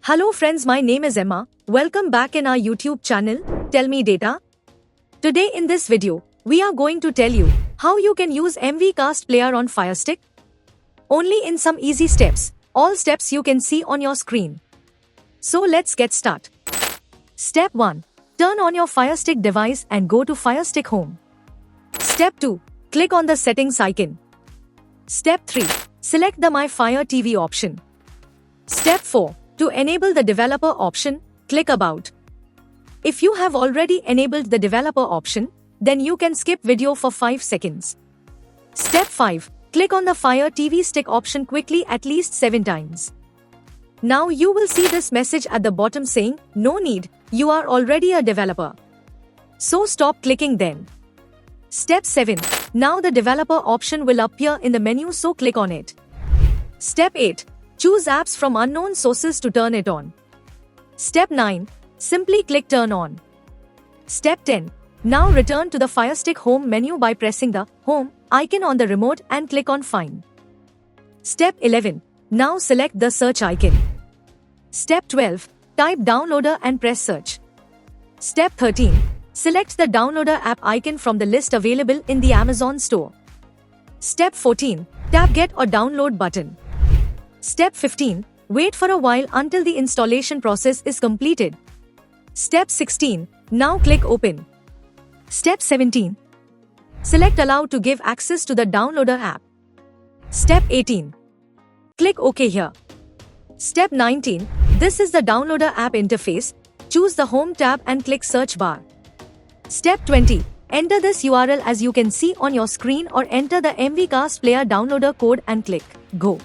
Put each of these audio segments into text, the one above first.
Hello friends, my name is Emma. Welcome back in our YouTube channel, Tell Me Data. Today in this video, we are going to tell you how you can use MV Cast Player on Firestick. Only in some easy steps, all steps you can see on your screen. So let's get started. Step 1. Turn on your Firestick device and go to Firestick Home. Step 2. Click on the settings icon. Step 3. Select the My Fire TV option. Step 4. To enable the developer option, click About. If you have already enabled the developer option, then you can skip video for 5 seconds. Step 5. Click on the Fire TV Stick option quickly at least 7 times. Now you will see this message at the bottom saying, "No need, you are already a developer." So stop clicking then. Step 7. Now the developer option will appear in the menu, so click on it. Step 8. Choose apps from unknown sources to turn it on. Step 9. Simply click Turn On. Step 10. Now return to the Firestick Home menu by pressing the Home icon on the remote and click on Find. Step 11. Now select the search icon. Step 12. Type Downloader and press Search. Step 13. Select the Downloader app icon from the list available in the Amazon store. Step 14. Tap Get or Download button. Step 15. Wait for a while until the installation process is completed. Step 16. Now click Open. Step 17. Select Allow to give access to the Downloader app. Step 18. Click OK here. Step 19. This is the Downloader app interface. Choose the Home tab and click Search bar. Step 20. Enter this URL as you can see on your screen or enter the MV Cast Player downloader code and click Go.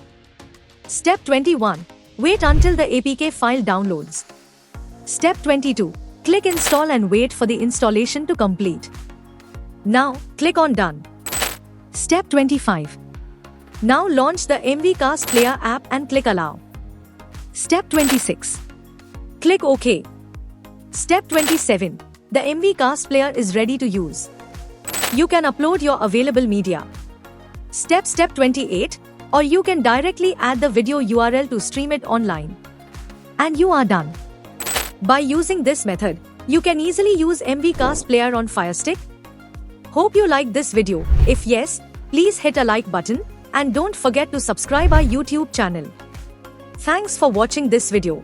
Step 21. Wait until the APK file downloads. Step 22. Click Install and wait for the installation to complete. Now, click on Done. Step 25. Now launch the MV Cast Player app and click Allow. Step 26. Click OK. Step 27. The MV Cast Player is ready to use. You can upload your available media. Step 28. Or you can directly add the video URL to stream it online. And you are done. By using this method, you can easily use MV Cast Player on Firestick. Hope you liked this video. If yes, please hit a like button and don't forget to subscribe our YouTube channel. Thanks for watching this video.